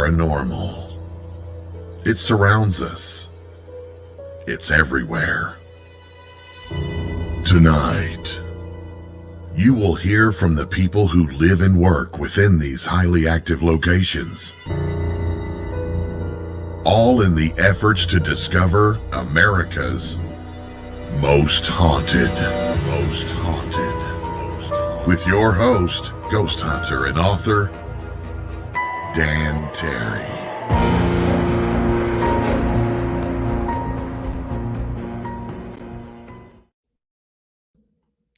paranormal. It surrounds us. It's everywhere. Tonight, you will hear from the people who live and work within these highly active locations, all in the efforts to discover America's most haunted. With your host, ghost hunter and author, Dan Terry.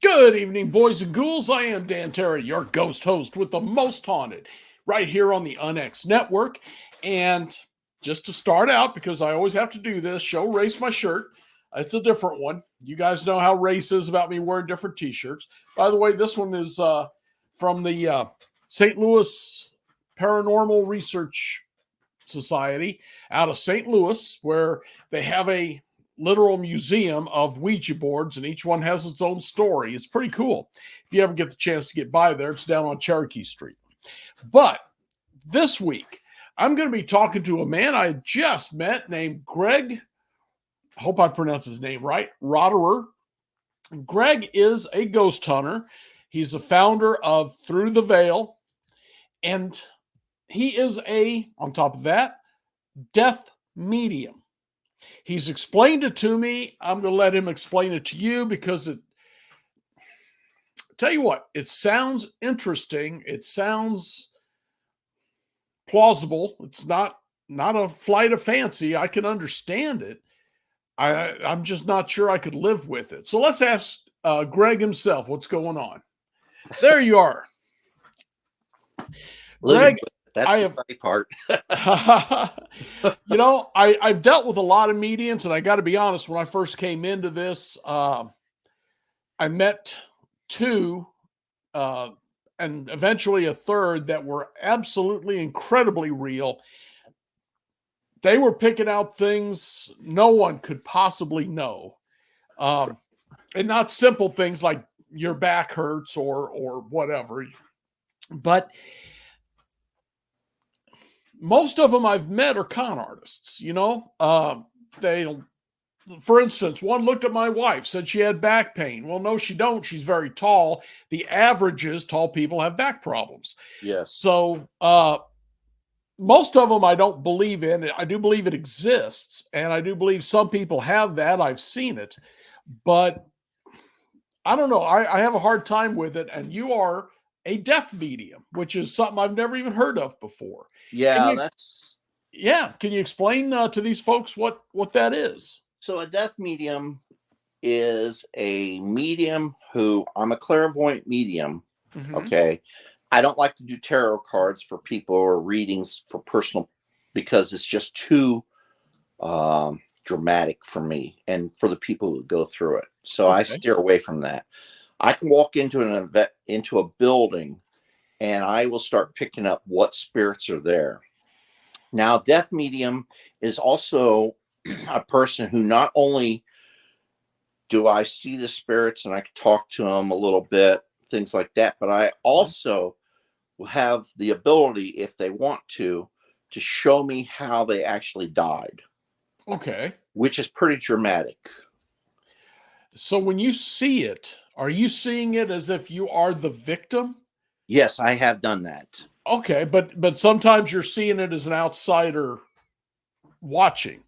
Good evening, boys and ghouls. I am Dan Terry, your ghost host with the most haunted, right here on the UNX Network. And just to start out, because I always have to do this, show Race my shirt. It's a different one. You guys know how Race is about me wearing different t-shirts. By the way, this one is from the St. Louis Paranormal Research Society out of St. Louis, where they have a literal museum of Ouija boards, and each one has its own story. It's pretty cool. If you ever get the chance to get by there, it's down on Cherokee Street. But this week, I'm going to be talking to a man I just met named Greg, I hope I pronounce his name right, Roderer. Greg is a ghost hunter. He's the founder of Through the Veil, and he is on top of that, death medium. He's explained it to me. I'm going to let him explain it to you because tell you what, it sounds interesting. It sounds plausible. It's not a flight of fancy. I can understand it. I'm just not sure I could live with it. So let's ask Greg himself what's going on. There you are. Greg, that's the funny part. I've dealt with a lot of mediums, and I got to be honest, when I first came into this, I met two and eventually a third that were absolutely incredibly real. They were picking out things no one could possibly know. And not simple things like your back hurts or whatever. But most of them I've met are con artists, for instance, one looked at my wife, said she had back pain. Well, no, she don't. She's very tall. The average is tall people have back problems. Yes. So, most of them I don't believe in. I do believe it exists, and I do believe some people have that. I've seen it, but I don't know. I have a hard time with it, and you are a death medium, which is something I've never even heard of before. Yeah, Can you explain to these folks what that is? So a death medium is a medium who, I'm a clairvoyant medium. Mm-hmm. Okay. I don't like to do tarot cards for people or readings for personal, because it's just too dramatic for me and for the people who go through it. So I steer away from that. I can walk into into a building, and I will start picking up what spirits are there. Now, death medium is also a person who not only do I see the spirits and I can talk to them a little bit, things like that, but I also will have the ability, if they want to show me how they actually died. Okay. Which is pretty dramatic. So when you see it, are you seeing it as if you are the victim? Yes, I have done that. Okay, but sometimes you're seeing it as an outsider watching.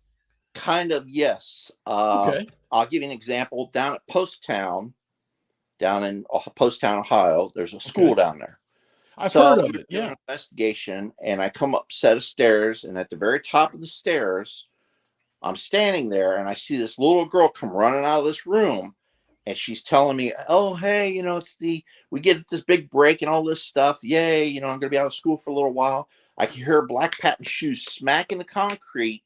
Kind of, yes. Okay. I'll give you an example. Down at Poasttown, down in Poasttown, Ohio, there's a school down there. I've heard of it, yeah. An investigation, and I come up a set of stairs, and at the very top of the stairs, I'm standing there, and I see this little girl come running out of this room, and she's telling me, oh, hey, we get this big break and all this stuff. Yay, I'm going to be out of school for a little while. I can hear her black patent shoes smacking the concrete.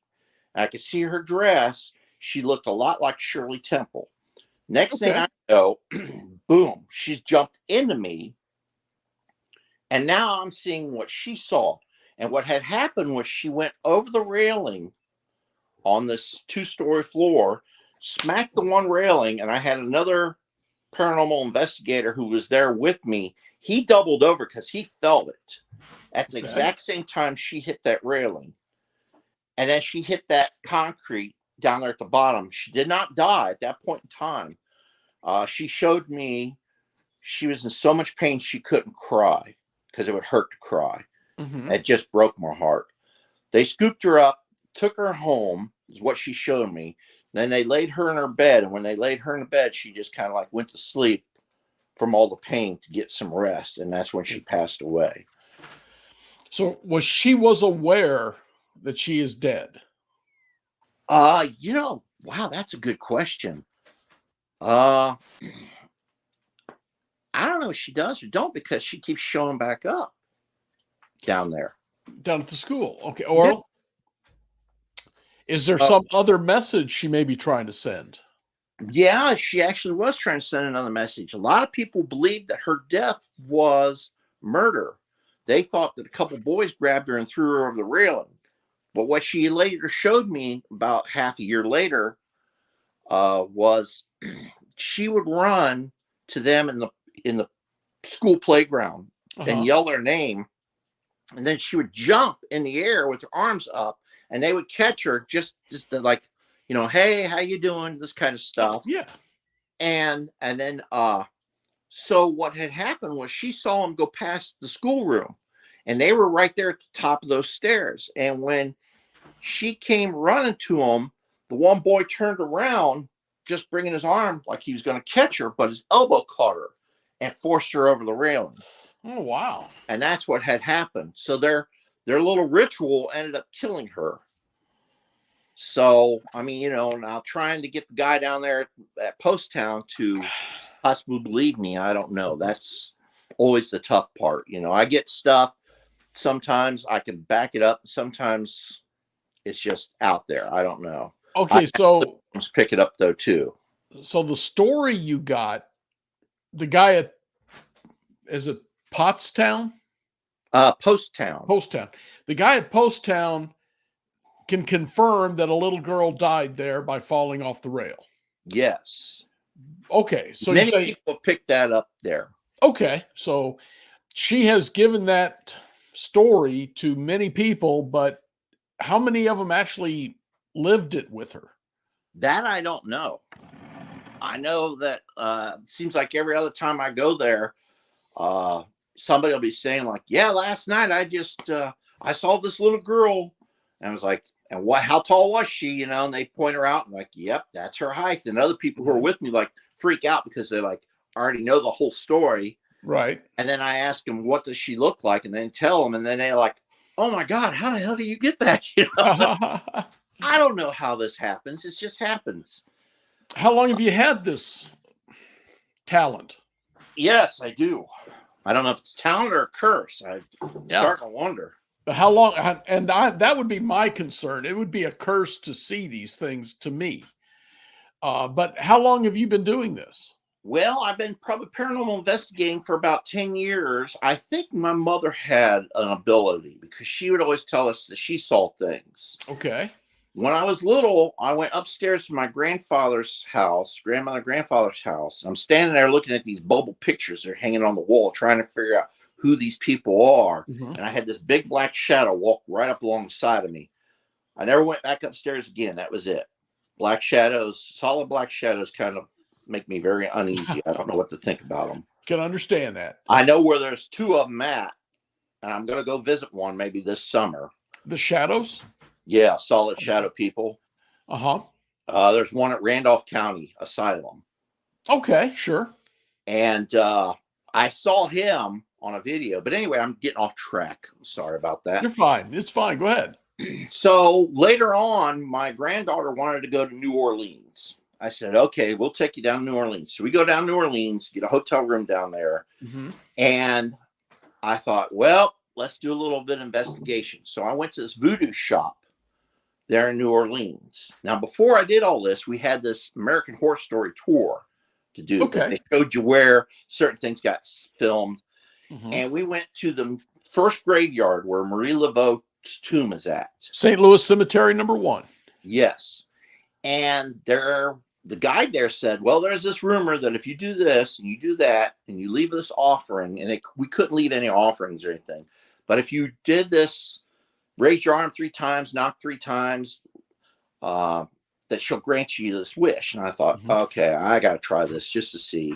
And I could see her dress. She looked a lot like Shirley Temple. Next thing I know, boom, she's jumped into me. And now I'm seeing what she saw. And what had happened was she went over the railing on this 2-story floor, smacked the one railing, and I had another paranormal investigator who was there with me, he doubled over because he felt it at the exact same time she hit that railing. And then she hit that concrete down there at the bottom. She did not die at that point in time. She showed me she was in so much pain she couldn't cry because it would hurt to cry. Mm-hmm. It just broke my heart. They scooped her up, took her home, is what she showed me. Then they laid her in her bed. And when they laid her in the bed, she just kind of like went to sleep from all the pain to get some rest. And that's when she passed away. So she was aware that she is dead? Wow, that's a good question. I don't know if she does or don't, because she keeps showing back up down there. Down at the school. Okay. Or is there some other message she may be trying to send? Yeah, she actually was trying to send another message. A lot of people believe that her death was murder. They thought that a couple boys grabbed her and threw her over the railing. But what she later showed me about half a year later was she would run to them in the school playground and yell their name. And then she would jump in the air with her arms up, and they would catch her just to like, hey, how you doing? This kind of stuff. Yeah. And then so what had happened was she saw them go past the schoolroom, and they were right there at the top of those stairs. And when she came running to them, the one boy turned around, just bringing his arm like he was going to catch her, but his elbow caught her and forced her over the railing. Oh, wow. And that's what had happened. So their little ritual ended up killing her. So, I mean, now trying to get the guy down there at Post Town to possibly believe me, I don't know. That's always the tough part. I get stuff. Sometimes I can back it up. Sometimes it's just out there. I don't know. Okay, so let's pick it up though too. So the story you got, the guy is it Pottstown? Post Town. The guy at Post Town can confirm that a little girl died there by falling off the rail. Yes. Okay, so many people pick that up there. Okay, so she has given that story to many people, but how many of them actually lived it with her? That I don't know. I know that it seems like every other time I go there, somebody will be saying like, yeah, last night I saw this little girl, and I was like, and how tall was she? And they point her out and like, yep, that's her height. And other people who are with me like freak out because they like already know the whole story. Right. And then I ask them, what does she look like? And then tell them, and then they're like, oh my God, how the hell do you get that? I don't know how this happens. It just happens. How long have you had this talent? Yes, I do. I don't know if it's talent or a curse. I'm starting to wonder. But how long? And that would be my concern. It would be a curse to see these things to me. But how long have you been doing this? Well, I've been probably paranormal investigating for about 10 years. I think my mother had an ability because she would always tell us that she saw things. Okay. When I was little, I went upstairs to my grandfather's house. I'm standing there looking at these bubble pictures that are hanging on the wall, trying to figure out who these people are. Mm-hmm. And I had this big black shadow walk right up alongside of me. I never went back upstairs again. That was it. Black shadows, solid black shadows kind of make me very uneasy. I don't know what to think about them. Can understand that. I know where there's two of them at, and I'm going to go visit one maybe this summer. The shadows? Yeah, solid shadow people. There's one at Randolph County Asylum. Okay, sure. And I saw him on a video. But anyway, I'm getting off track. I'm sorry about that. You're fine. It's fine. Go ahead. So later on, my granddaughter wanted to go to New Orleans. I said, okay, we'll take you down to New Orleans. So we go down to New Orleans, get a hotel room down there. Mm-hmm. And I thought, well, let's do a little bit of investigation. So I went to this voodoo shop there in New Orleans. Now, before I did all this, we had this American Horror Story tour to do. Okay. They showed you where certain things got filmed. Mm-hmm. And we went to the first graveyard where Marie Laveau's tomb is at. St. Louis Cemetery #1. Yes. And there the guide there said, well, there's this rumor that if you do this and you do that and you leave this offering, and we couldn't leave any offerings or anything, but if you did this, raise your arm 3 times, knock 3 times, that she'll grant you this wish. And I thought, okay, I got to try this just to see.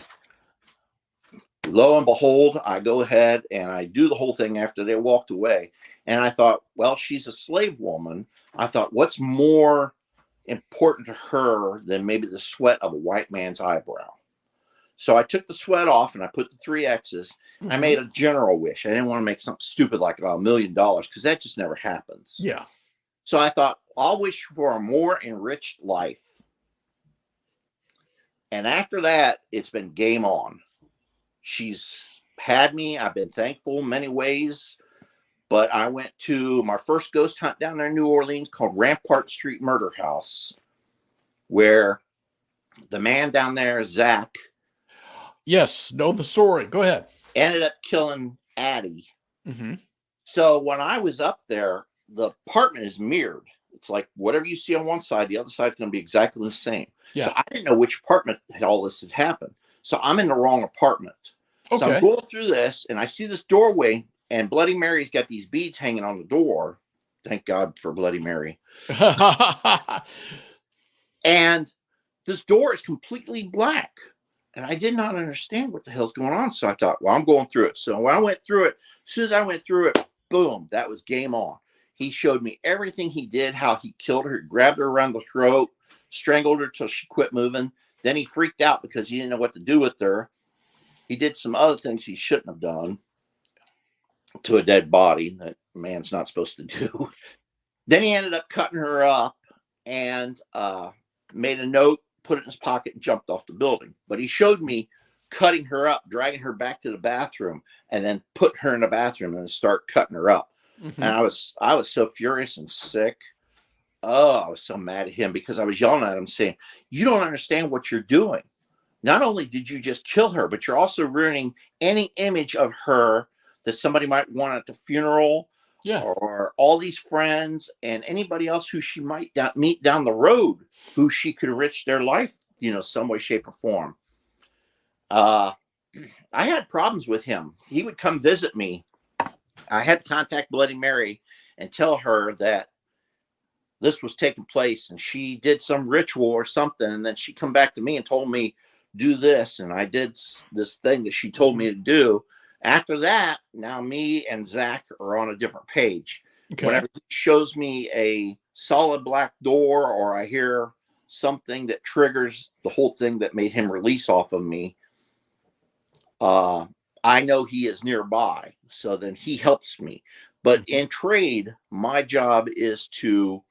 Lo and behold, I go ahead and I do the whole thing after they walked away. And I thought, well, she's a slave woman. I thought, what's more important to her than maybe the sweat of a white man's eyebrow? So I took the sweat off and I put the 3 X's. I made a general wish. I didn't want to make something stupid like $1 million, because that just never happens. Yeah. So I thought, I'll wish for a more enriched life. And after that, it's been game on. She's had me. I've been thankful in many ways. But I went to my first ghost hunt down there in New Orleans called Rampart Street Murder House, where the man down there, Zach. Yes, know the story. Go ahead. Ended up killing Addie. So when I was up there, the apartment is mirrored. It's like whatever you see on one side, the other side is going to be exactly the same. Yeah. So I didn't know which apartment all this had happened. So I'm in the wrong apartment. Okay. So I'm going through this, and I see this doorway, and Bloody Mary's got these beads hanging on the door. Thank God for Bloody Mary. And this door is completely black. And I did not understand what the hell's going on. So I thought, well, I'm going through it. So when I went through it, as soon as I went through it, boom, that was game on. He showed me everything he did, how he killed her, grabbed her around the throat, strangled her till she quit moving. Then he freaked out because he didn't know what to do with her. He did some other things he shouldn't have done to a dead body that a man's not supposed to do. Then he ended up cutting her up and made a note, put it in his pocket, and jumped off the building. But he showed me cutting her up, dragging her back to the bathroom, and then put her in the bathroom and start cutting her up. And I was so furious and sick. Oh, I was so mad at him because I was yelling at him saying, you don't understand what you're doing. Not only did you just kill her, but you're also ruining any image of her that somebody might want at the funeral, or all these friends and anybody else who she might meet down the road, who she could enrich their life, some way, shape, or form. I had problems with him. He would come visit me. I had to contact Bloody Mary and tell her that this was taking place, and she did some ritual or something, and then she come back to me and told me, do this, and I did this thing that she told me to do. After that, now me and Zach are on a different page. Okay. Whenever he shows me a solid black door, or I hear something that triggers the whole thing that made him release off of me, I know he is nearby. So then he helps me. But in trade, my job is to,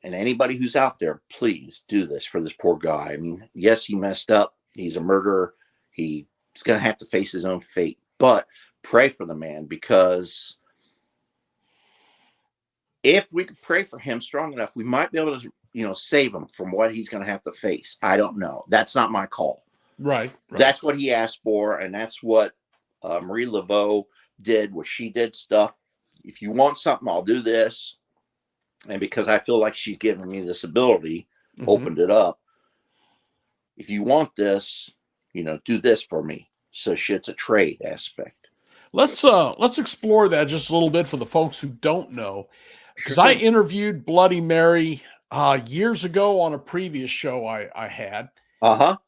and anybody who's out there, please do this for this poor guy. I mean, yes, he messed up. He's a murderer. He's going to have to face his own fate. But pray for the man, because if we could pray for him strong enough, we might be able to, save him from what he's going to have to face. I don't know. That's not my call. Right. That's what he asked for, and that's what Marie Laveau did. Was she did stuff. If you want something, I'll do this. And because I feel like she's given me this ability, opened it up. If you want this, do this for me. So it's a trade aspect. Let's explore that just a little bit for the folks who don't know, because I interviewed Bloody Mary years ago on a previous show I had.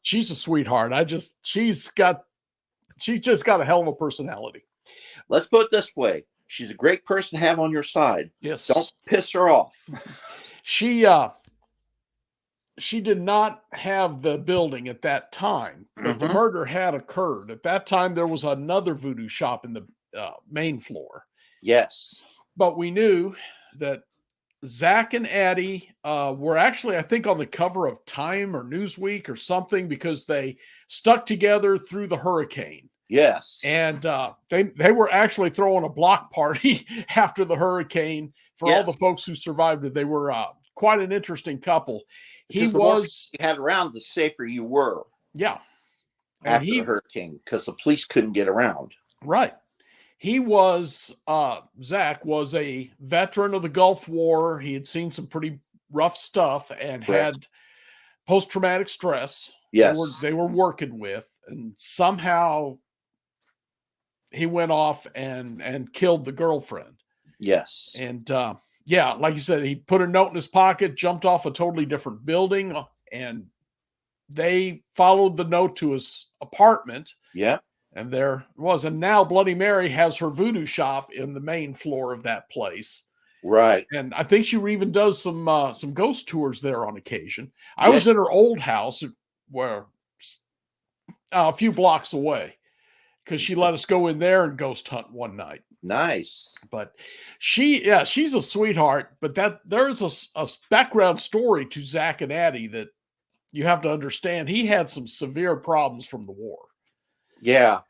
She's a sweetheart. She's just got a hell of a personality. Let's put it this way. She's a great person to have on your side. Yes. Don't piss her off. She did not have the building at that time, but the murder had occurred. At that time, there was another voodoo shop in the main floor. Yes. But we knew that Zach and Addie were actually, I think, on the cover of Time or Newsweek or something, because they stuck together through the hurricane. Yes. And they were actually throwing a block party after the hurricane for all the folks who survived it. They were quite an interesting couple. Because the more you had around, the safer you were. Yeah. After the hurricane, because the police couldn't get around. Right. He was, Zach was a veteran of the Gulf War. He had seen some pretty rough stuff and had post-traumatic stress. Yes. They were working with, and somehow he went off and killed the girlfriend. Yes. And yeah, like you said, he put a note in his pocket, jumped off a totally different building, and they followed the note to his apartment. Yeah. And there it was. And now Bloody Mary has her voodoo shop in the main floor of that place. Right. And I think she even does some ghost tours there on occasion. I Yeah. was in her old house where a few blocks away, because she let us go in there and ghost hunt one night. Nice. But she's a sweetheart. But there's a background story to Zach and Addie that you have to understand. He had some severe problems from the war. Yeah.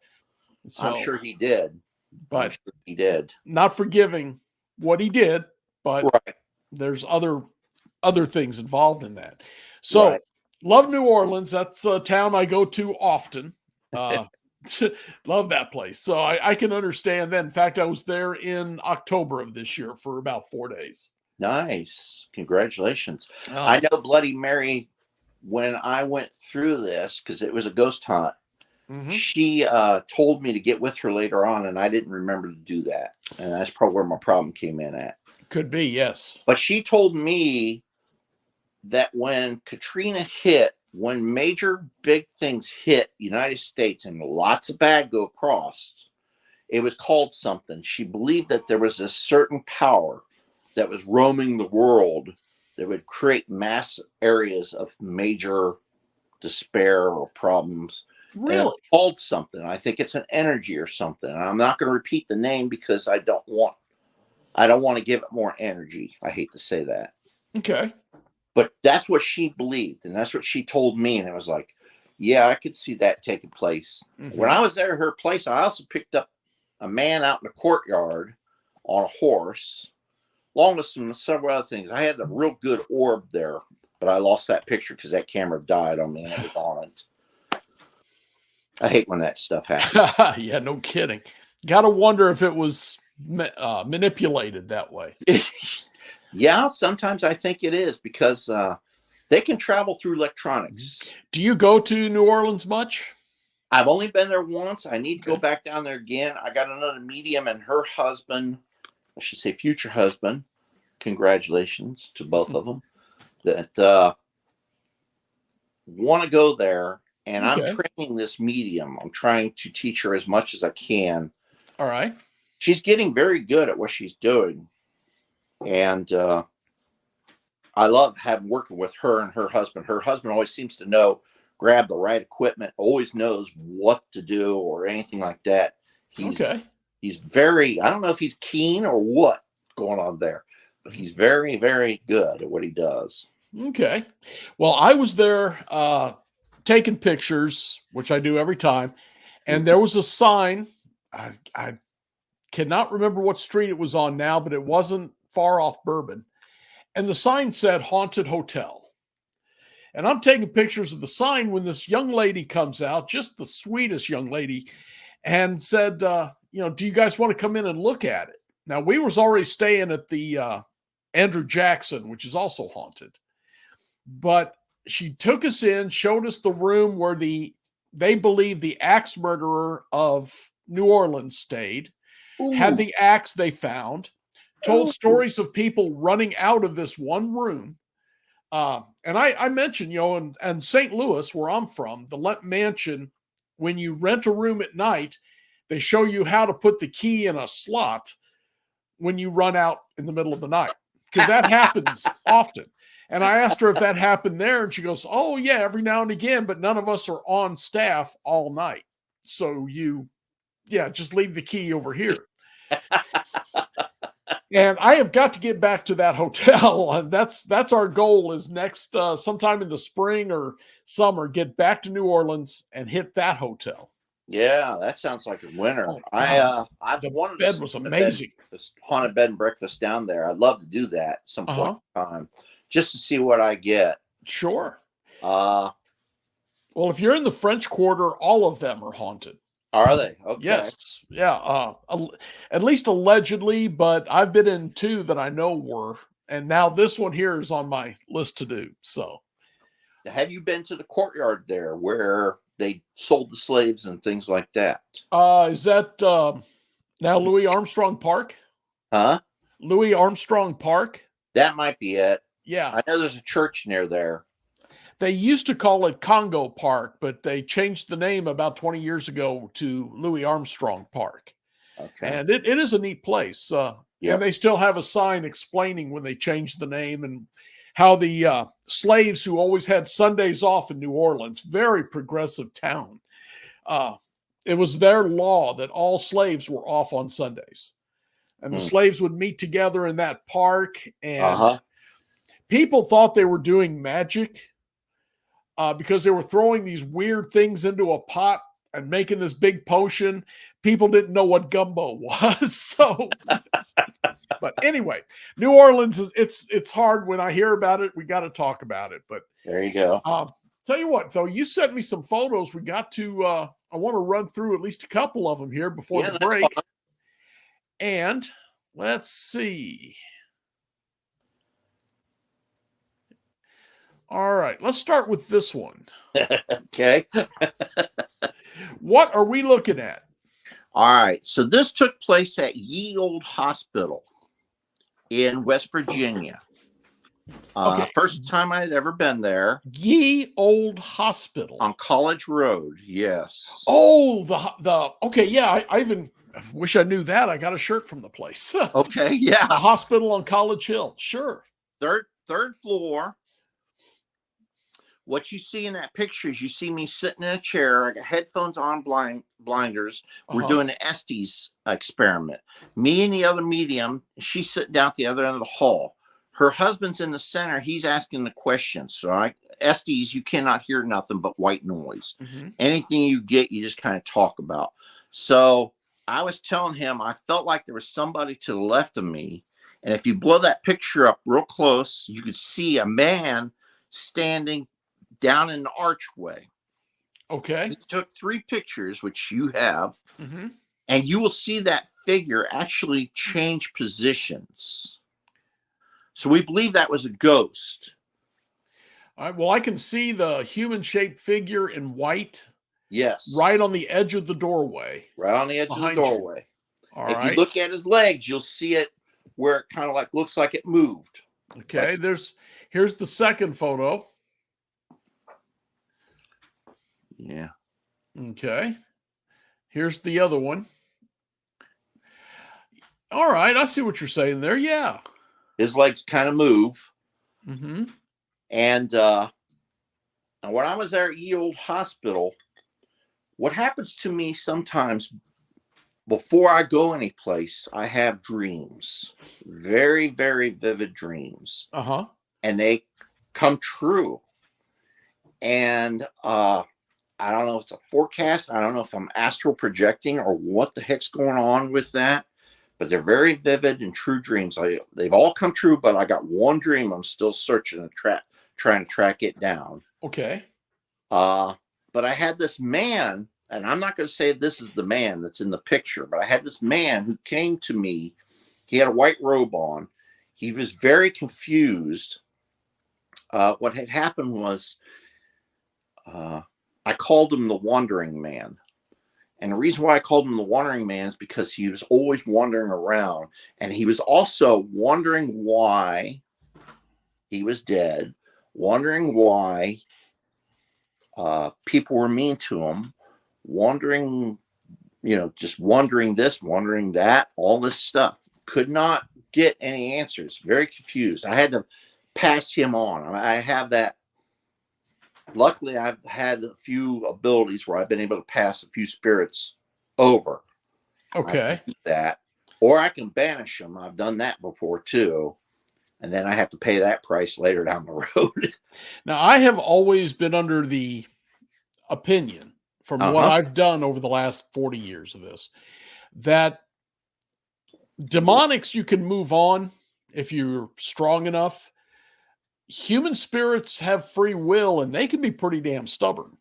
So, I'm sure he did. But sure he did. Not forgiving what he did, but right. There's other things involved in that. So Right. Love New Orleans. That's a town I go to often. Love that place. So I can understand that. In fact, I was there in October of this year for about 4 days. Nice. Congratulations. I know Bloody Mary, when I went through this, because it was a ghost hunt, she told me to get with her later on, and I didn't remember to do that. And that's probably where my problem came in at. Could be, yes. But she told me that when Katrina hit, when major big things hit United States and lots of bad go across, it was called something. She believed that there was a certain power that was roaming the world that would create mass areas of major despair or problems. Really? Called something. I think it's an energy or something. And I'm not going to repeat the name because I don't want to give it more energy. I hate to say that. Okay. But that's what she believed, and that's what she told me. And it was like, yeah, I could see that taking place. When I was there at her place, I also picked up a man out in the courtyard on a horse, along with several other things. I had a real good orb there, but I lost that picture because that camera died on me and it was on it. I hate when that stuff happens. Yeah, no kidding. Got to wonder if it was manipulated that way. Yeah, sometimes I think it is because they can travel through electronics. Do you go to New Orleans much? I've only been there once. I need to go back down there again. I got another medium and her husband, I should say future husband, congratulations to both of them, that want to go there. And I'm training this medium. I'm trying to teach her as much as I can. All right. She's getting very good at what she's doing. And I love working with her and her husband. Her husband always seems to grab the right equipment, always knows what to do or anything like that. He's very, I don't know if he's keen or what going on there, but he's very, very good at what he does. Okay. Well, I was there taking pictures, which I do every time. And there was a sign. I cannot remember what street it was on now, but it wasn't far off Bourbon. And the sign said Haunted Hotel. And I'm taking pictures of the sign when this young lady comes out, just the sweetest young lady, and said, do you guys want to come in and look at it? Now, we was already staying at the Andrew Jackson, which is also haunted. But she took us in, showed us the room where they believe the axe murderer of New Orleans stayed, had the axe they found, told stories of people running out of this one room. And I mentioned, and St. Louis, where I'm from, the mansion, when you rent a room at night, they show you how to put the key in a slot when you run out in the middle of the night, because that happens often. And I asked her if that happened there, and she goes, oh, yeah, every now and again, but none of us are on staff all night. So just leave the key over here. And I have got to get back to that hotel. And that's our goal, is next sometime in the spring or summer, get back to New Orleans and hit that hotel. Yeah, that sounds like a winner. I've wanted bed was amazing. This haunted bed and breakfast down there. I'd love to do that some point in time, just to see what I get. Sure. Well, if you're in the French Quarter, all of them are haunted. Are they? Okay. Yes. Yeah. At least allegedly, but I've been in 2 that I know were, and now this one here is on my list to do. So, have you been to the courtyard there where they sold the slaves and things like that? Is that now Louis Armstrong Park? Huh? Louis Armstrong Park? That might be it. Yeah. I know there's a church near there. They used to call it Congo Park, but they changed the name about 20 years ago to Louis Armstrong Park. Okay. And it is a neat place. Yep. And they still have a sign explaining when they changed the name and how the slaves who always had Sundays off in New Orleans, very progressive town, it was their law that all slaves were off on Sundays. And the slaves would meet together in that park. And people thought they were doing magic because they were throwing these weird things into a pot and making this big potion. People didn't know what gumbo was. So, but anyway, New Orleans it's hard when I hear about it. We got to talk about it. But there you go. Tell you what, though, you sent me some photos. We got to. I want to run through at least a couple of them here before the break. Fine. And let's see. All right, let's start with this one. Okay. What are we looking at? All right. So this took place at Ye Old Hospital in West Virginia. Okay. First time I had ever been there. Ye Old Hospital on College Road. Yes. Oh, the okay. Yeah, I even wish I knew that. I got a shirt from the place. Okay. Yeah. A hospital on College Hill. Sure. Third floor. What you see in that picture is you see me sitting in a chair. I got headphones on, blinders. We're doing an Estes experiment. Me and the other medium, she's sitting down at the other end of the hall. Her husband's in the center. He's asking the questions. So Estes, you cannot hear nothing but white noise. Anything you get, you just kind of talk about. So I was telling him I felt like there was somebody to the left of me. And if you blow that picture up real close, you could see a man standing down in the archway. Okay. He took 3 pictures, which you have, and you will see that figure actually change positions. So we believe that was a ghost. All right. Well, I can see the human-shaped figure in white. Yes. Right on the edge of the doorway. Right on the edge of the doorway. If you look at his legs, you'll see it where it kind of looks like it moved. Okay. Here's the second photo. Yeah. Okay. Here's the other one. All right. I see what you're saying there. Yeah. His legs kind of move. And when I was there at Ye Old Hospital, what happens to me sometimes before I go any place, I have dreams. Very, very vivid dreams. And they come true. And I don't know if it's a forecast. I don't know if I'm astral projecting or what the heck's going on with that. But they're very vivid and true dreams. They've all come true, but I got one dream I'm still searching and trying to track it down. Okay. But I had this man, and I'm not going to say this is the man that's in the picture, but I had this man who came to me. He had a white robe on. He was very confused. What had happened was I called him the Wandering Man. And the reason why I called him the Wandering Man is because he was always wandering around. And he was also wondering why he was dead, wondering why people were mean to him, wondering, just wondering this, wondering that, all this stuff. Could not get any answers. Very confused. I had to pass him on. I have that. Luckily, I've had a few abilities where I've been able to pass a few spirits over. Okay. That, or I can banish them. I've done that before too. And then I have to pay that price later down the road. Now, I have always been under the opinion from what I've done over the last 40 years of this, that demonics, you can move on if you're strong enough. Human spirits have free will, and they can be pretty damn stubborn.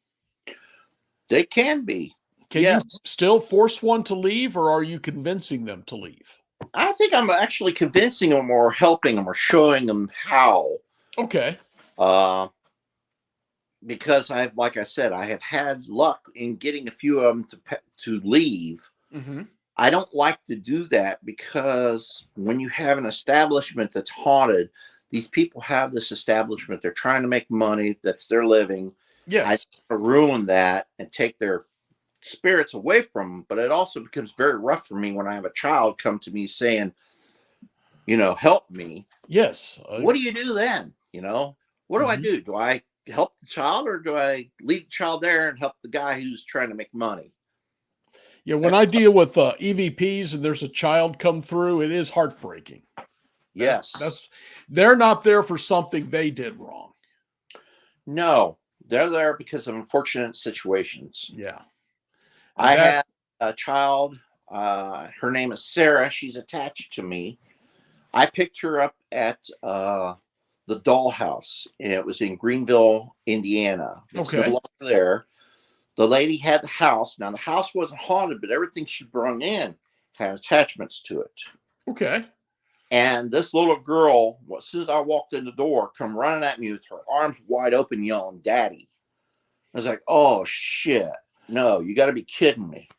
They can be. Can you still force one to leave, or are you convincing them to leave? I think I'm actually convincing them or helping them or showing them how. Okay. because like I said, I have had luck in getting a few of them to leave. Mm-hmm. I don't like to do that because when you have an establishment that's haunted, these people have this establishment. They're trying to make money. That's their living. I Yes. don't want to ruin that and take their spirits away from them. But it also becomes very rough for me when I have a child come to me saying, help me. Yes. What do you do then? What do I Mhm. do? Do I help the child, or do I leave the child there and help the guy who's trying to make money? Yeah, when I deal with EVPs and there's a child come through, it is heartbreaking. Yes. They're not there for something they did wrong. No, they're there because of unfortunate situations. Yeah. I had a child. Her name is Sarah. She's attached to me. I picked her up at the Dollhouse. It was in Greenville, Indiana. It's no longer there. The lady had the house. Now, the house wasn't haunted, but everything she brought in had attachments to it. Okay. And this little girl, as soon as I walked in the door, come running at me with her arms wide open, yelling, "Daddy." I was like, oh, shit. No, you got to be kidding me.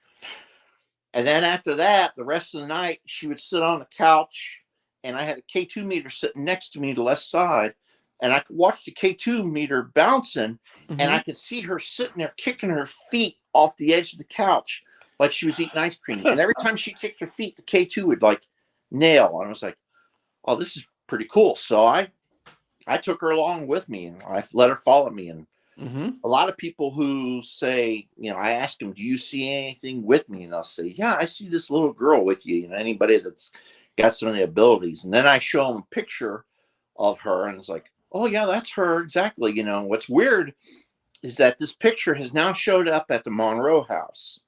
And then after that, the rest of the night, she would sit on the couch, and I had a K2 meter sitting next to me to the left side, and I could watch the K2 meter bouncing, and I could see her sitting there kicking her feet off the edge of the couch like she was eating ice cream. And every time she kicked her feet, the K2 would like nail. And I was like, oh, this is pretty cool. So I took her along with me, and I let her follow me. And a lot of people who say, I ask them, do you see anything with me? And they'll say, yeah, I see this little girl with you. Anybody that's got some of the abilities. And then I show them a picture of her, and it's like, oh yeah, that's her exactly. What's weird is that this picture has now showed up at the Monroe house.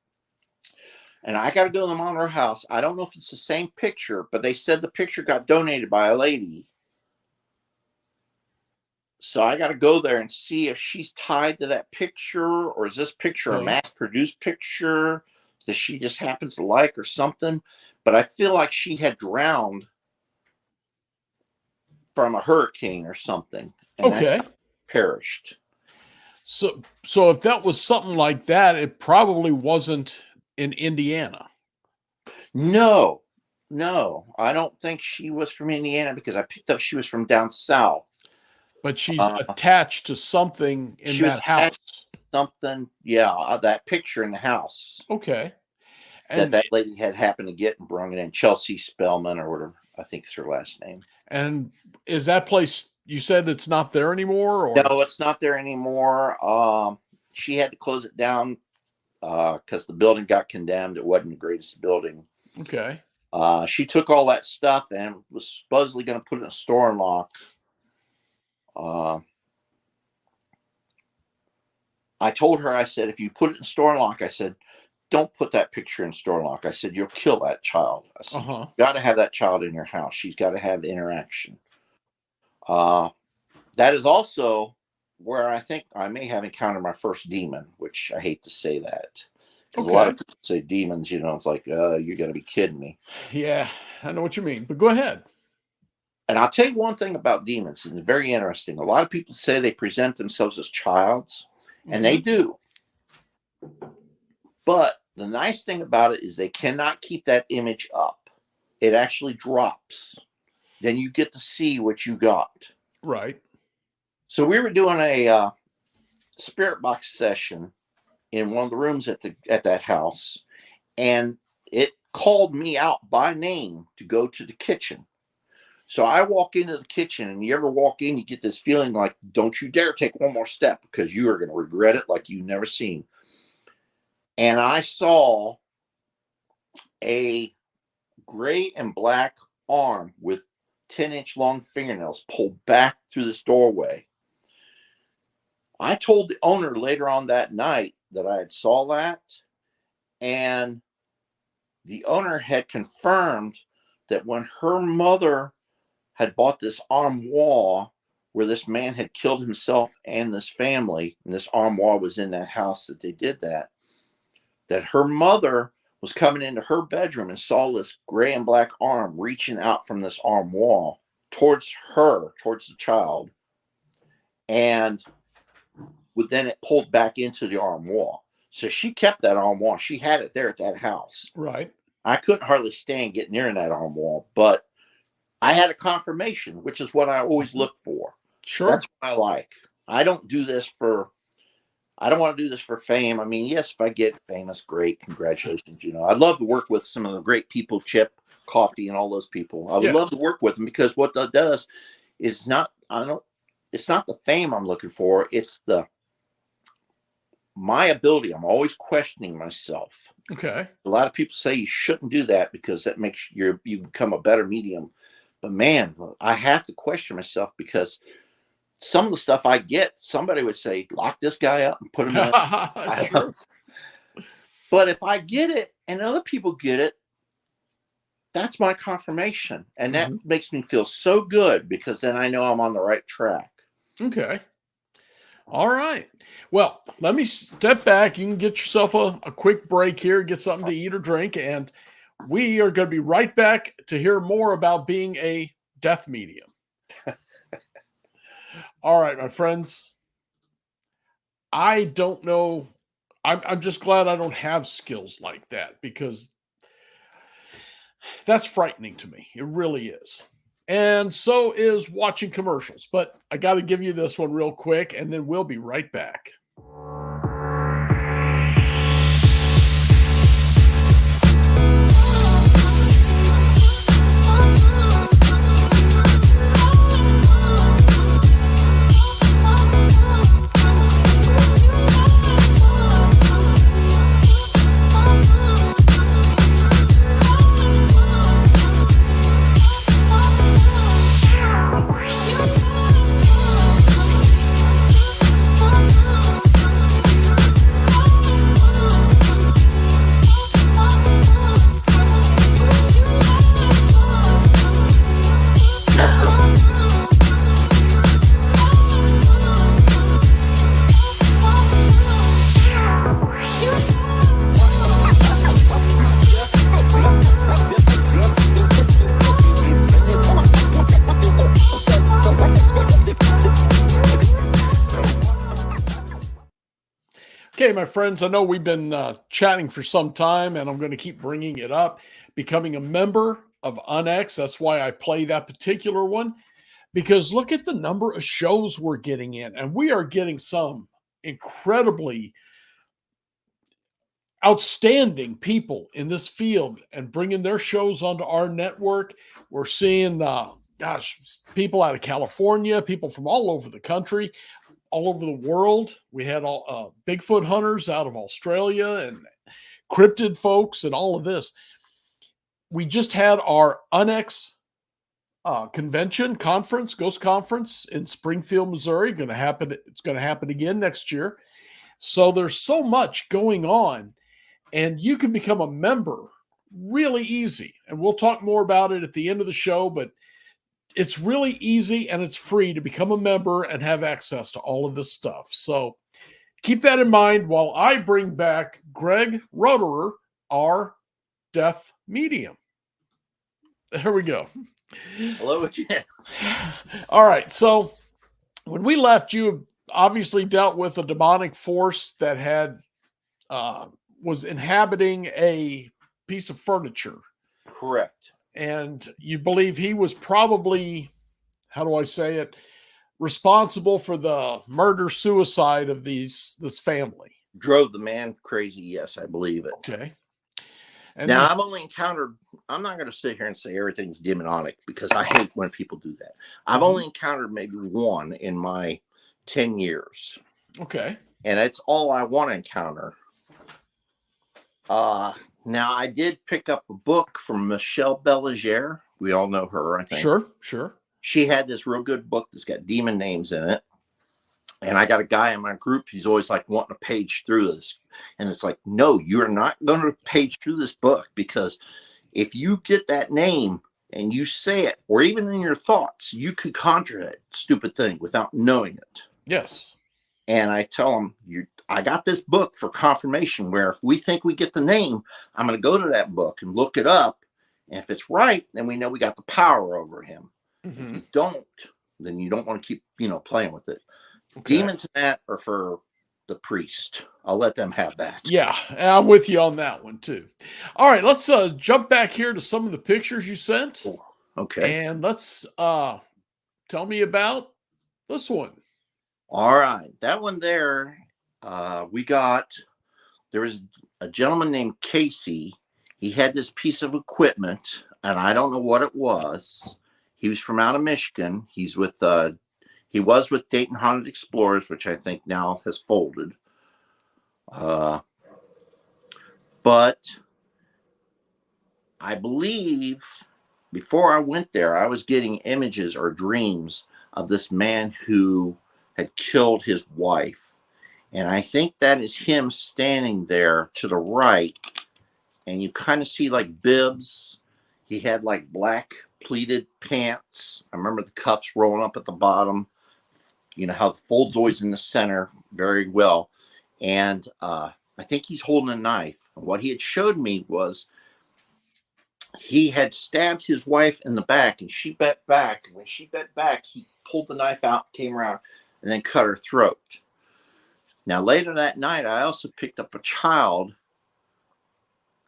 And I got to go to the Monroe house. I don't know if it's the same picture, but they said the picture got donated by a lady. So I got to go there and see if she's tied to that picture, or is this picture a mass-produced picture that she just happens to like or something. But I feel like she had drowned from a hurricane or something, and that's perished. So if that was something like that, it probably wasn't in Indiana. No, I don't think she was from Indiana, because I picked up she was from down south. But she's attached to something in that house. Something, yeah, that picture in the house. Okay. And that lady had happened to get and brought it in. Chelsea Spellman, or whatever, I think is her last name. And is that place, you said it's not there anymore? Or? No, it's not there anymore. She had to close it down because the building got condemned. It wasn't the greatest building. Okay. She took all that stuff and was supposedly going to put it in a store and lock. I told her, I said, if you put it in store and lock, I said, don't put that picture in store and lock. I said, you'll kill that child. I said, you've got to have that child in your house. She's got to have interaction. That is also where I think I may have encountered my first demon, which I hate to say that. Because a lot of people say demons, it's like, you're going to be kidding me. Yeah, I know what you mean, but go ahead. And I'll tell you one thing about demons, and it's very interesting. A lot of people say they present themselves as childs, and they do. But the nice thing about it is they cannot keep that image up. It actually drops. Then you get to see what you got. Right. So we were doing a spirit box session in one of the rooms at that house, and it called me out by name to go to the kitchen. So I walk into the kitchen, and you ever walk in, you get this feeling like, don't you dare take one more step, because you are going to regret it like you've never seen. And I saw a gray and black arm with 10-inch long fingernails pulled back through this doorway. I told the owner later on that night that I had saw that, and the owner had confirmed that when her mother had bought this armoire where this man had killed himself and this family, and this armoire was in that house that they did that her mother was coming into her bedroom and saw this gray and black arm reaching out from this armoire towards her, towards the child. And then it pulled back into the arm wall. So she kept that arm wall. She had it there at that house. Right. I couldn't hardly stand getting near that arm wall, but I had a confirmation, which is what I always look for. Sure. That's what I like. I don't do this for, I don't want to do this for fame. I mean, yes, if I get famous, great. Congratulations. You know, I'd love to work with some of the great people, Chip, Coffee, and all those people. I would love to work with them, because what that does is not, it's not the fame I'm looking for. It's my ability. I'm always questioning myself. Okay. A lot of people say you shouldn't do that because that makes you become a better medium. But man, I have to question myself, because some of the stuff I get, somebody would say, lock this guy up and put him in. Sure. But if I get it and other people get it, that's my confirmation. And that makes me feel so good, because then I know I'm on the right track. Okay. All right. Well, let me step back. You can get yourself a quick break here, get something to eat or drink, and we are going to be right back to hear more about being a death medium. All right, my friends. I don't know. I'm just glad I don't have skills like that, because that's frightening to me. It really is. And so is watching commercials. But I got to give you this one real quick, and then we'll be right back. Okay, my friends, I know we've been chatting for some time, and I'm going to keep bringing it up. Becoming a member of UNX, that's why I play that particular one, because look at the number of shows we're getting in, and we are getting some incredibly outstanding people in this field and bringing their shows onto our network. We're seeing, people out of California, people from all over the country, all over the world. We had all Bigfoot hunters out of Australia and cryptid folks and all of this. We just had our UNX ghost conference in Springfield, Missouri. It's going to happen again next year. So there's so much going on, and you can become a member really easy. And we'll talk more about it at the end of the show, but it's really easy and it's free to become a member and have access to all of this stuff. So keep that in mind while I bring back Greg Roderer, our death medium. There we go. Hello again. All right. So when we left, you obviously dealt with a demonic force that had was inhabiting a piece of furniture. Correct. And you believe he was probably, how do I say it, responsible for the murder-suicide of this family. Drove the man crazy, yes, I believe it. Okay. And now, I've only encountered, I'm not going to sit here and say everything's demonic, because I hate when people do that. I've only encountered maybe one in my 10 years. Okay. And that's all I want to encounter. Now, I did pick up a book from Michelle Belanger. We all know her, I think. Sure. She had this real good book that's got demon names in it. And I got a guy in my group, he's always like wanting to page through this. And it's like, no, you're not going to page through this book, because if you get that name and you say it, or even in your thoughts, you could conjure that stupid thing without knowing it. Yes. And I tell him, I got this book for confirmation, where if we think we get the name, I'm going to go to that book and look it up. And if it's right, then we know we got the power over him. If you don't, then you don't want to keep, playing with it. Okay. Demons and that are for the priest. I'll let them have that. Yeah, I'm with you on that one too. All right, let's jump back here to some of the pictures you sent, Oh, okay. and let's tell me about this one. All right. That one there, there was a gentleman named Casey. He had this piece of equipment, and I don't know what it was. He was from out of Michigan. He was with Dayton Haunted Explorers, which I think now has folded. But I believe before I went there, I was getting images or dreams of this man who had killed his wife. And I think that is him standing there to the right. And you kind of see like bibs. He had like black pleated pants. I remember the cuffs rolling up at the bottom. You know how the fold's always in the center very well. And I think he's holding a knife. And what he had showed me was he had stabbed his wife in the back, and she bent back. And when she bent back, he pulled the knife out, came around, and then cut her throat. Now, later that night, I also picked up a child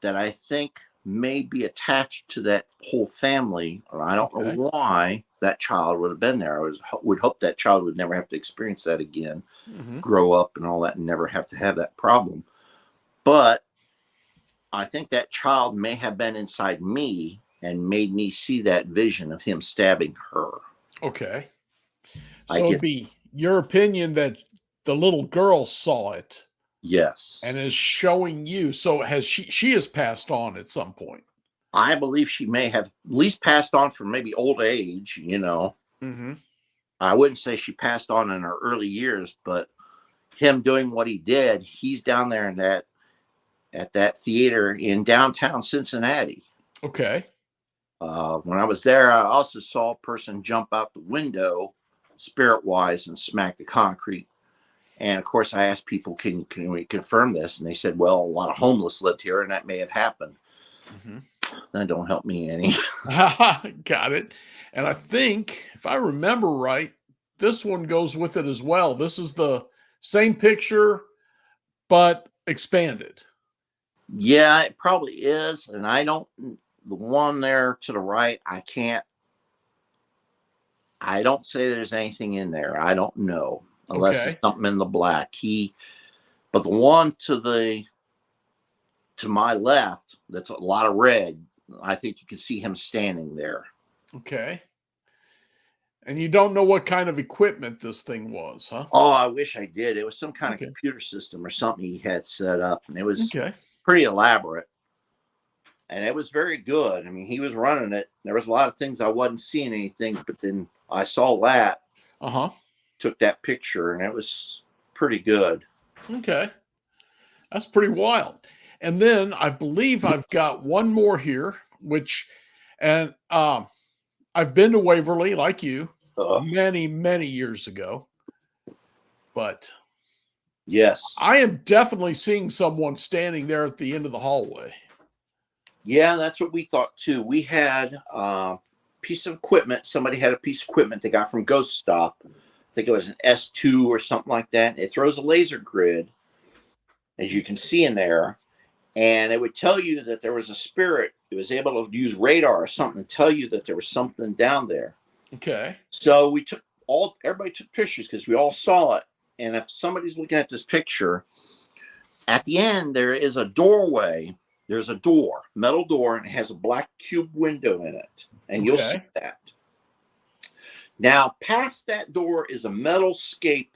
that I think may be attached to that whole family, or I don't know why that child would have been there. Would hope that child would never have to experience that again, grow up and all that, and never have to have that problem. But I think that child may have been inside me and made me see that vision of him stabbing her. Okay. So it'd be your opinion that the little girl saw it. Yes. And is showing you. So has she has passed on at some point? I believe she may have at least passed on from maybe old age, you know. I wouldn't say she passed on in her early years, but him doing what he did, he's down there at that theater in downtown Cincinnati. Okay. When I was there, I also saw a person jump out the window, spirit-wise, and smack the concrete. And of course, I asked people, can we confirm this? And they said, well, a lot of homeless lived here, and that may have happened. That don't help me any. Got it. And I think, if I remember right, this one goes with it as well. This is the same picture, but expanded. Yeah, it probably is. And the one there to the right, I don't say there's anything in there. I don't know. Unless it's something in the black. But the one to my left, that's a lot of red. I think you can see him standing there. Okay. And you don't know what kind of equipment this thing was, huh? Oh, I wish I did. It was some kind of computer system or something he had set up, and it was pretty elaborate. And it was very good. I mean, he was running it. There was a lot of things I wasn't seeing anything, but then I saw that. Took that picture, and it was pretty good. Okay. That's pretty wild. And then I believe I've got one more here, and I've been to Waverly like you many, many years ago. But yes, I am definitely seeing someone standing there at the end of the hallway. Yeah, that's what we thought too. We had a piece of equipment. Somebody had a piece of equipment they got from Ghost Stop. I think it was an S2 or something like that. It throws a laser grid, as you can see in there, and it would tell you that there was a spirit. It was able to use radar or something to tell you that there was something down there. Okay. So everybody took pictures because we all saw it. And if somebody's looking at this picture, at the end there is a doorway. There's a door, metal door, and it has a black cube window in it, and you'll see that. Now, past that door is a metal scape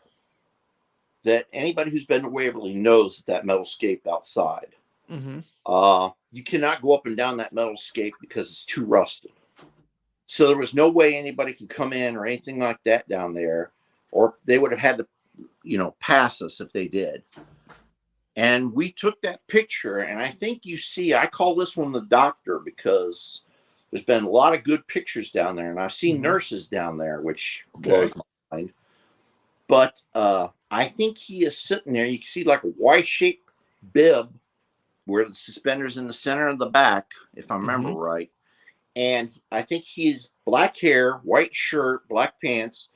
that anybody who's been to Waverly knows that metal scape outside. You cannot go up and down that metal scape because it's too rusted. So there was no way anybody could come in or anything like that down there, or they would have had to, pass us if they did. And we took that picture, and I think I call this one the doctor because there's been a lot of good pictures down there, and I've seen nurses down there, which blows my mind. But I think he is sitting there. You can see like a Y-shaped bib where the suspender's in the center of the back, if I remember right. And I think he's black hair, white shirt, black pants,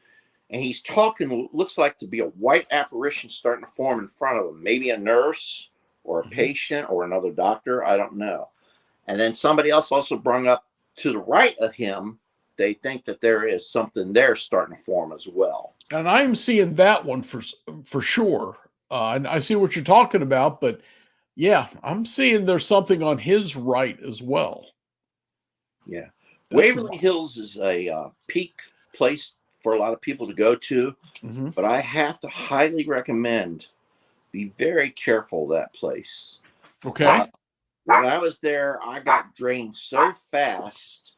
and he's talking, looks like to be a white apparition starting to form in front of him. Maybe a nurse or a patient or another doctor. I don't know. And then somebody else also brought up to the right of him, they think that there is something there starting to form as well. And I'm seeing that one for sure. And I see what you're talking about, but yeah, I'm seeing there's something on his right as well. Yeah. That's Waverly wild. Hills is a peak place for a lot of people to go to, but I have to highly recommend be very careful of that place. Okay. When I was there, I got drained so fast.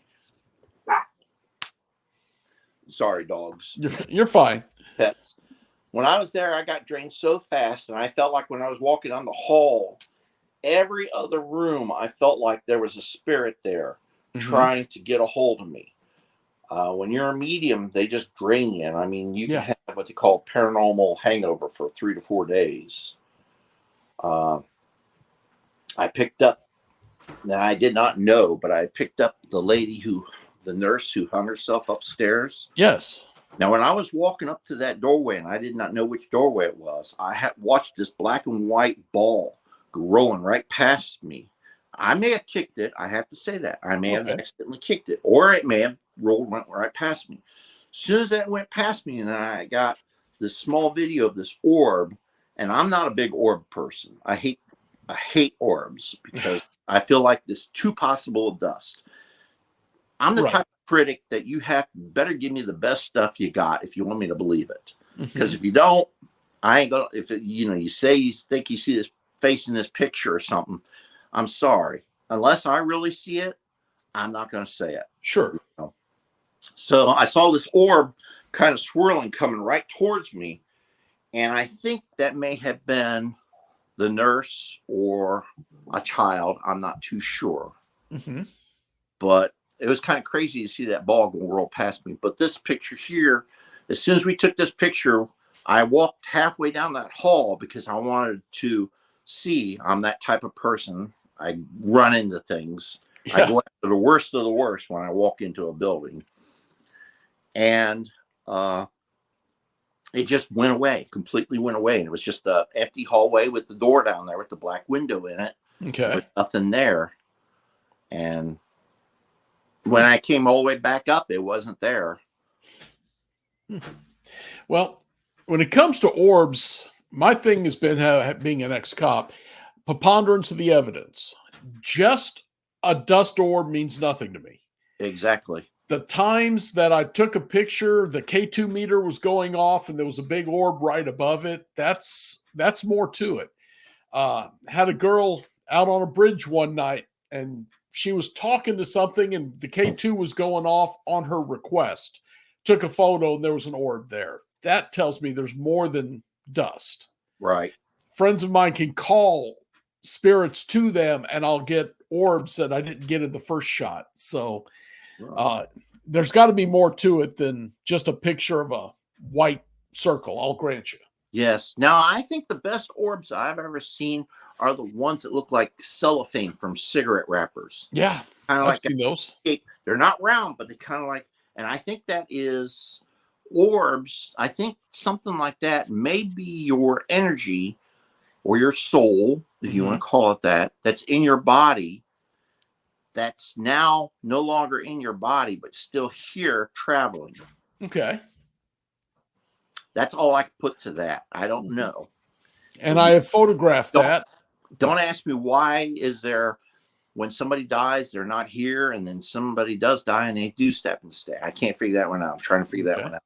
Sorry, dogs. You're fine. Pets. When I was there, I got drained so fast, and I felt like when I was walking down the hall, every other room, I felt like there was a spirit there trying to get a hold of me. When you're a medium, they just drain you. And I mean, you can have what they call paranormal hangover for 3 to 4 days. I picked up, now I did not know, but I picked up the nurse who hung herself upstairs. Yes. Now, when I was walking up to that doorway, and I did not know which doorway it was, I had watched this black and white ball rolling right past me. I may have kicked it. I have to say that. I may have accidentally kicked it, or it may have went right past me. As soon as that went past me, and I got this small video of this orb, and I'm not a big orb person. I hate orbs because I feel like there's too possible of dust. I'm the type of critic that you better give me the best stuff you got if you want me to believe it. Because if you don't, I ain't gonna. If it, you say you think you see this face in this picture or something, I'm sorry. Unless I really see it, I'm not going to say it. Sure. So I saw this orb kind of swirling coming right towards me, and I think that may have been the nurse or a child. I'm not too sure. But it was kind of crazy to see that ball go roll past me. But this picture here, as soon as we took this picture, I walked halfway down that hall because I wanted to see. I'm that type of person. I run into things. I go after the worst of the worst when I walk into a building. And it just went away, completely went away. And it was just an empty hallway with the door down there with the black window in it. Okay. With nothing there. And when I came all the way back up, it wasn't there. Well, when it comes to orbs, my thing has been being an ex-cop, preponderance of the evidence. Just a dust orb means nothing to me. Exactly. The times that I took a picture, the K2 meter was going off and there was a big orb right above it. That's more to it. Had a girl out on a bridge one night and she was talking to something and the K2 was going off on her request. Took a photo and there was an orb there. That tells me there's more than dust. Right. Friends of mine can call spirits to them and I'll get orbs that I didn't get in the first shot. So there's got to be more to it than just a picture of a white circle. I'll grant you. Yes. Now, I think the best orbs I've ever seen are the ones that look like cellophane from cigarette wrappers. Yeah. Kind of I've like seen those. They're not round, but they kind of like, and I think that is orbs. I think something like that may be your energy or your soul, if you want to call it that, that's in your body. That's now no longer in your body, but still here traveling. Okay. That's all I can put to that. I don't know. And I have photographed that. Don't ask me why is there, when somebody dies, they're not here, and then somebody does die and they do step and stay. I can't figure that one out. I'm trying to figure that one out.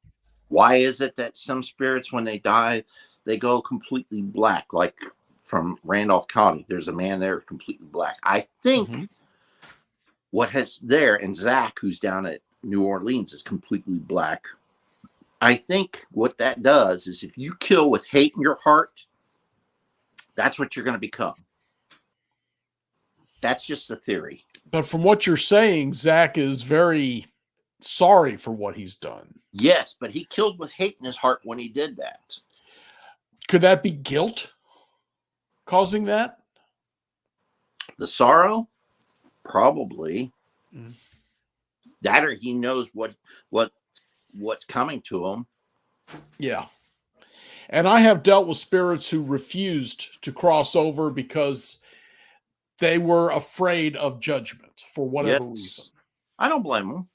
Why is it that some spirits, when they die, they go completely black, like from Randolph County? There's a man there completely black. I think what has there, and Zach, who's down at New Orleans, is completely black. I think what that does is if you kill with hate in your heart, that's what you're going to become. That's just a theory. But from what you're saying, Zach is very sorry for what he's done. Yes, but he killed with hate in his heart when he did that. Could that be guilt causing that? The sorrow? Probably. That or he knows what's coming to him. Yeah. And I have dealt with spirits who refused to cross over because they were afraid of judgment for whatever reason. Yes. I don't blame them.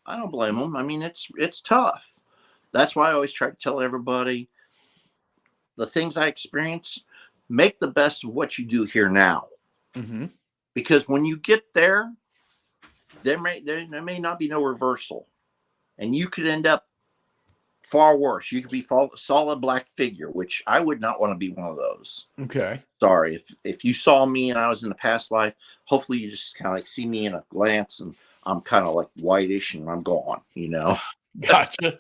I don't blame them. I mean, it's tough. That's why I always try to tell everybody the things I experience, make the best of what you do here now. Mm-hmm. Because when you get there, there may not be no reversal. And you could end up far worse. You could be solid black figure, which I would not want to be one of those. Okay. Sorry. If you saw me and I was in a past life, hopefully you just kind of like see me in a glance and I'm kind of like whitish and I'm gone, you know. Gotcha.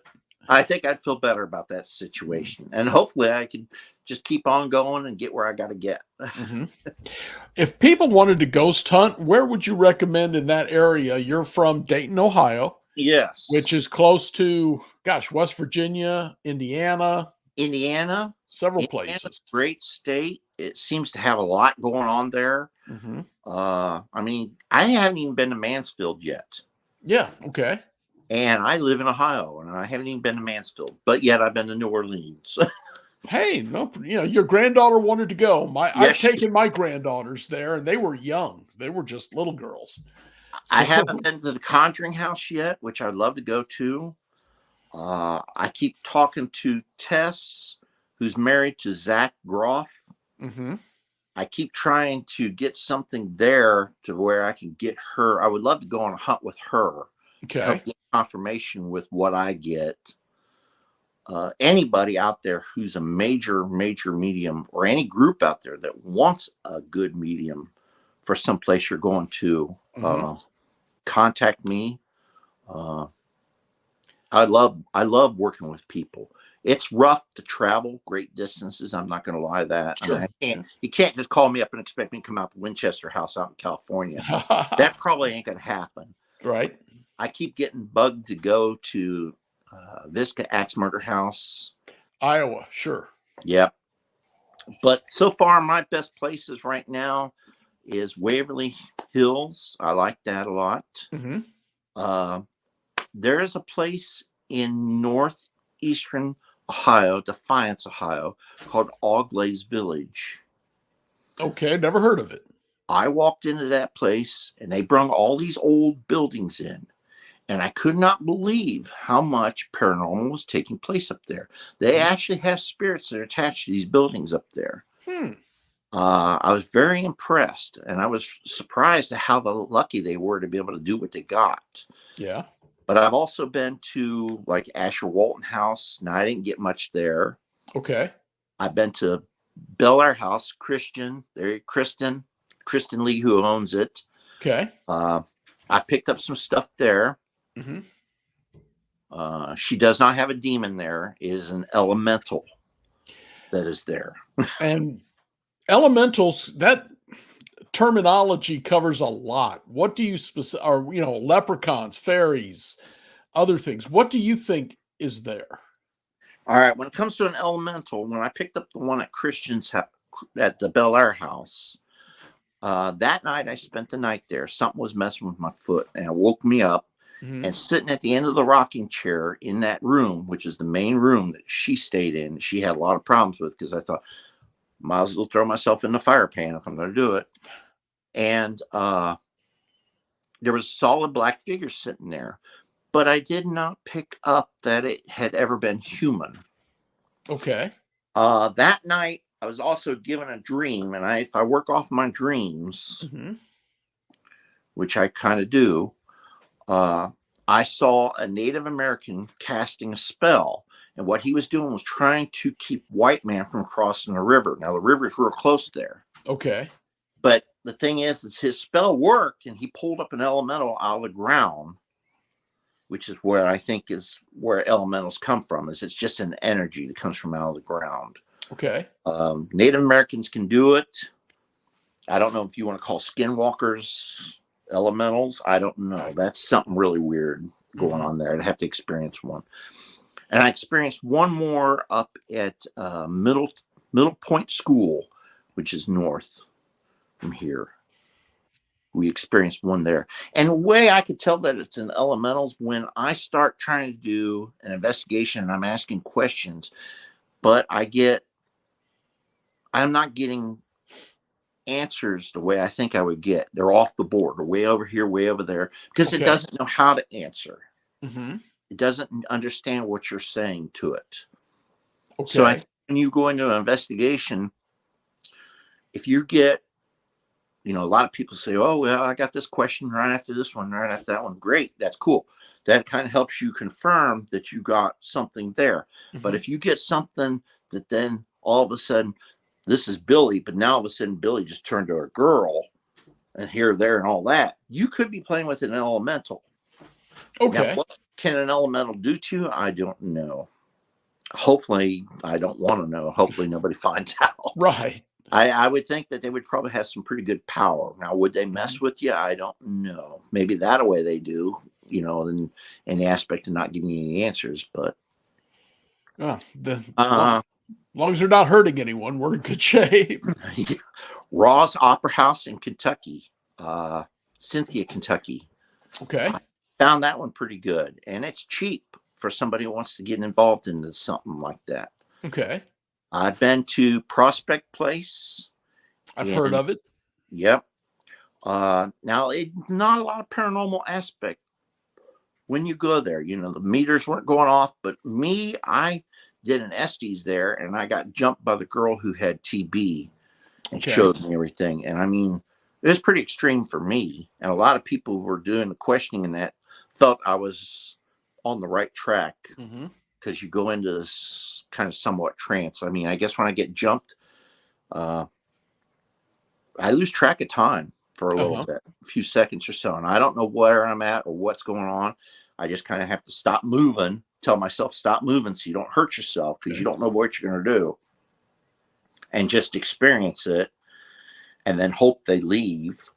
I think I'd feel better about that situation. And hopefully I could just keep on going and get where I got to get. Mm-hmm. If people wanted to ghost hunt, where would you recommend in that area? You're from Dayton, Ohio. Yes. Which is close to, West Virginia, Indiana, Indiana, several places. great state. It seems to have a lot going on there. Mm-hmm. I mean, I haven't even been to Mansfield yet. Yeah. Okay. And I live in Ohio, and I haven't even been to Mansfield, but yet I've been to New Orleans. Hey, no, your granddaughter wanted to go. Yes, I've taken my granddaughters there, and they were young. They were just little girls. So, I haven't been to the Conjuring House yet, which I'd love to go to. I keep talking to Tess, who's married to Zach Groff. Mm-hmm. I keep trying to get something there to where I can get her. I would love to go on a hunt with her. Okay. Help get confirmation with what I get. Anybody out there who's a major medium, or any group out there that wants a good medium for some place you're going to, contact me. I love working with people. It's rough to travel great distances. I'm not going to lie that. Sure. I mean, you can't just call me up and expect me to come out to Winchester House out in California. That probably ain't going to happen. Right. I keep getting bugged to go to Visca Axe Murder House, Iowa. Sure. Yep. But so far, my best places right now is Waverly Hills. I like that a lot. Mm-hmm. There is a place in northeastern Ohio, Defiance, Ohio, called Auglaize Village. Okay, never heard of it. I walked into that place, and they brung all these old buildings in. And I could not believe how much paranormal was taking place up there. They actually have spirits that are attached to these buildings up there. I was very impressed, and I was surprised at how lucky they were to be able to do what they got. Yeah. But I've also been to like Asher Walton House. Now, I didn't get much there. Okay. I've been to Bel Air House, Kristen Lee, who owns it. Okay. I picked up some stuff there. Mm-hmm. She does not have a demon there. It is an elemental that is there. And elementals, that terminology covers a lot. What do you leprechauns, fairies, other things? What do you think is there? All right. When it comes to an elemental, when I picked up the one at Christian's at the Bel Air House, that night I spent the night there. Something was messing with my foot, and it woke me up. Mm-hmm. And sitting at the end of the rocking chair in that room, which is the main room that she stayed in, she had a lot of problems with, because I thought, might as well throw myself in the fire pan if I'm going to do it. And there was a solid black figure sitting there, but I did not pick up that it had ever been human. Okay. That night, I was also given a dream, and if I work off my dreams, which I kind of do, I saw a Native American casting a spell, and what he was doing was trying to keep white man from crossing the river. Now, the river's real close there. Okay. But the thing is his spell worked, and he pulled up an elemental out of the ground, which is where I think is where elementals come from. It's just an energy that comes from out of the ground. Okay. Native Americans can do it. I don't know if you want to call skinwalkers elementals. I don't know. That's something really weird going on there. I'd have to experience one. And I experienced one more up at Middle Point School, which is north from here. We experienced one there. And the way I could tell that it's an elemental is when I start trying to do an investigation and I'm asking questions, but I'm not getting answers the way I think I would get. They're off the board, or way over here, way over there, because it Okay. doesn't know how to answer. Mm-hmm. It doesn't understand what you're saying to it. Okay. So I think when you go into an investigation, if you get, a lot of people say, oh, well, I got this question right after this one, right after that one. Great. That's cool. That kind of helps you confirm that you got something there. Mm-hmm. But if you get something that then all of a sudden, this is Billy, but now all of a sudden Billy just turned to a girl and here, there, and all that, you could be playing with an elemental. Okay. Now, what can an elemental do to you? I don't know. Hopefully, I don't want to know. Hopefully, nobody finds out. Right. I would think that they would probably have some pretty good power. Now, would they mess with you? I don't know. Maybe that way they do, in the aspect of not giving you any answers. But As long as they're not hurting anyone, we're in good shape. Raw's Opera House in Kentucky, Cynthia, Kentucky. Okay. I found that one pretty good, and it's cheap for somebody who wants to get involved into something like that. Okay. I've been to Prospect Place. I've heard of it. Yep. Now, not a lot of paranormal aspect when you go there. The meters weren't going off, but I did an Estes there, and I got jumped by the girl who had TB and showed me everything. And I mean, it was pretty extreme for me. And a lot of people who were doing the questioning and that felt I was on the right track. Mm-hmm. Because you go into this kind of somewhat trance. I mean, I guess when I get jumped, I lose track of time for a little bit, a few seconds or so. And I don't know where I'm at or what's going on. I just kind of have to stop moving, tell myself stop moving so you don't hurt yourself, because you don't know what you're going to do. And just experience it and then hope they leave.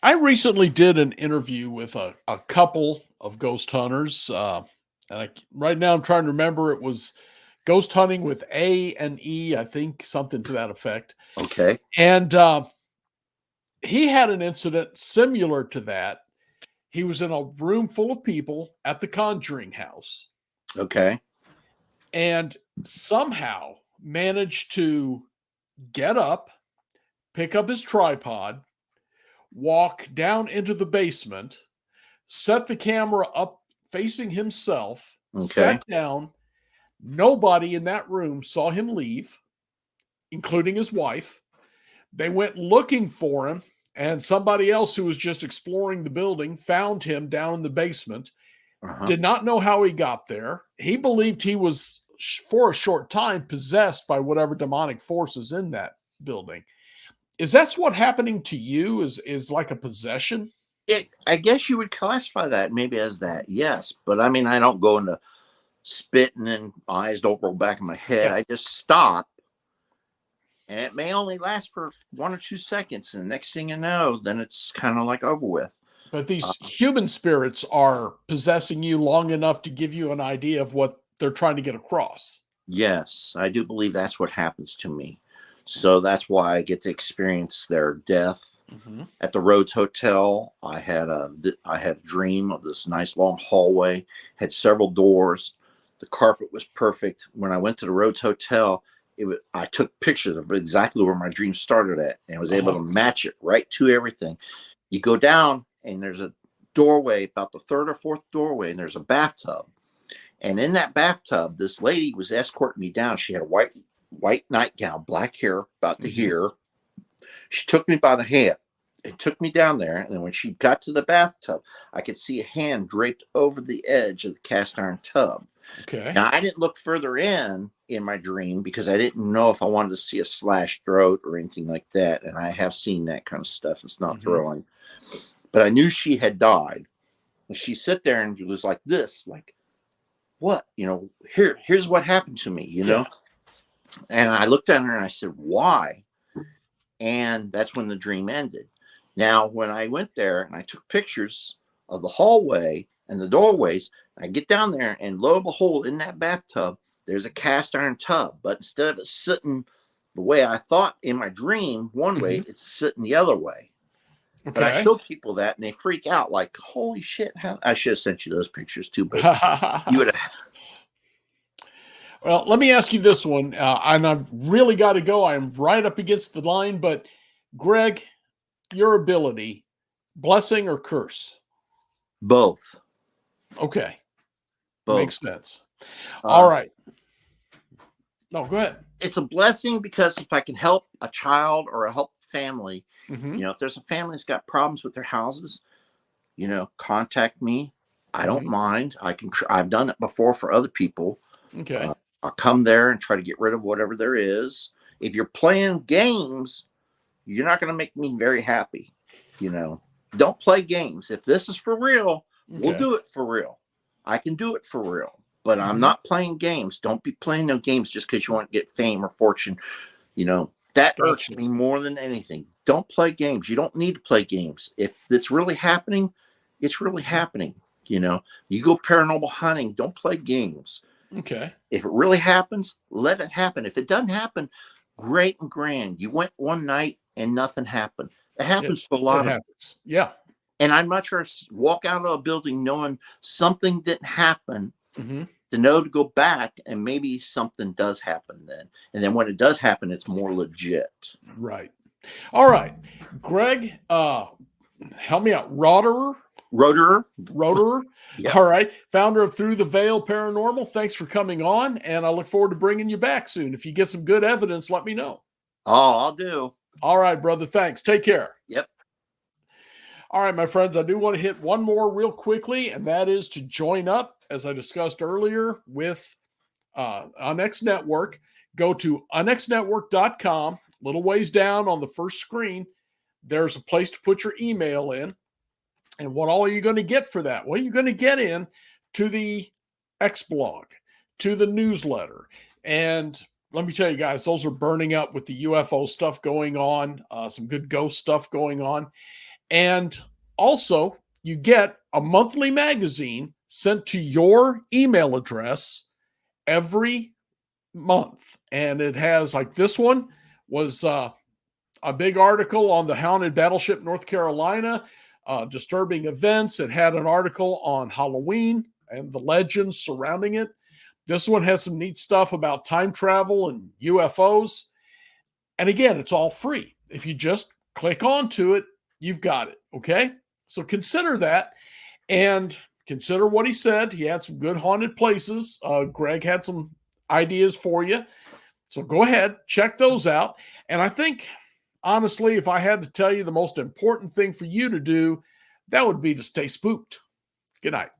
I recently did an interview with a couple of ghost hunters. Right now I'm trying to remember, it was ghost hunting with A and E, I think, something to that effect. Okay. And he had an incident similar to that. He was in a room full of people at the Conjuring house. Okay. And somehow managed to get up, pick up his tripod, walk down into the basement, set the camera up facing himself, sat down. Nobody in that room saw him leave, including his wife. They went looking for him, and somebody else who was just exploring the building found him down in the basement. Did not know how he got there. He believed he was, for a short time, possessed by whatever demonic forces in that building. Is that what happening to you? Is like a possession? I guess you would classify that maybe as that, yes. But I mean, I don't go into spitting and my eyes don't roll back in my head. I just stop. And it may only last for 1 or 2 seconds. And the next thing you know, then it's kind of like over with. But these human spirits are possessing you long enough to give you an idea of what they're trying to get across. Yes, I do believe that's what happens to me. So that's why I get to experience their death. Mm-hmm. At the Rhodes Hotel, I had a dream of this nice long hallway, had several doors. The carpet was perfect. When I went to the Rhodes Hotel, I took pictures of exactly where my dream started at, and was able to match it right to everything. You go down, and there's a doorway, about the third or fourth doorway, and there's a bathtub. And in that bathtub, this lady was escorting me down. She had a white nightgown, black hair about to here. She took me by the hand and took me down there. And then when she got to the bathtub, I could see a hand draped over the edge of the cast iron tub. Okay. Now, I didn't look further in my dream because I didn't know if I wanted to see a slashed throat or anything like that. And I have seen that kind of stuff. It's not thrilling. But I knew she had died. And she sat there and was like this, like, what? Here's what happened to me, know? And I looked at her and I said, why? And that's when the dream ended. Now, when I went there and I took pictures of the hallway and the doorways, I get down there and lo and behold, in that bathtub, there's a cast iron tub. But instead of it sitting the way I thought in my dream one way, it's sitting the other way. Okay. But I show people that and they freak out like, holy shit. I should have sent you those pictures too, but you would have. Well, let me ask you this one. And I've really got to go. I'm right up against the line, but Greg, your ability, blessing or curse? Both. Okay. Both. Makes sense. All right. No, go ahead. It's a blessing because if I can help a child or help family, if there's a family that's got problems with their houses, contact me. I don't mind. I've done it before for other people. Okay. I'll come there and try to get rid of whatever there is. If you're playing games, you're not going to make me very happy. Don't play games. If this is for real, we'll do it for real. I can do it for real, but I'm not playing games. Don't be playing no games just because you want to get fame or fortune. That irks me more than anything. Don't play games. You don't need to play games. If it's really happening, it's really happening. You go paranormal hunting, don't play games. Okay. If it really happens, let it happen. If it doesn't happen, great and grand. You went one night and nothing happened. It happens to a lot of happens. Yeah. And I'm not sure walk out of a building knowing something didn't happen to know to go back and maybe something does happen then. And then when it does happen, it's more legit. Right. All right. Greg, help me out. Roderer. Yeah. All right. Founder of Through the Veil Paranormal. Thanks for coming on. And I look forward to bringing you back soon. If you get some good evidence, let me know. Oh, I'll do. All right, brother. Thanks. Take care. Yep. All right, my friends, I do want to hit one more real quickly, and that is to join up, as I discussed earlier, with UNX Network. Go to unxnetwork.com. A little ways down on the first screen, there's a place to put your email in. And what all are you going to get for that? Well, you're going to get in to the X blog, to the newsletter. And let me tell you guys, those are burning up with the UFO stuff going on, some good ghost stuff going on. And also, you get a monthly magazine sent to your email address every month. And it has, like this one was a big article on the haunted battleship North Carolina, disturbing events. It had an article on Halloween and the legends surrounding it. This one had some neat stuff about time travel and UFOs. And again, it's all free. If you just click onto it, you've got it. Okay. So consider that and consider what he said. He had some good haunted places. Greg had some ideas for you. So go ahead, check those out. And I think, honestly, if I had to tell you the most important thing for you to do, that would be to stay spooked. Good night.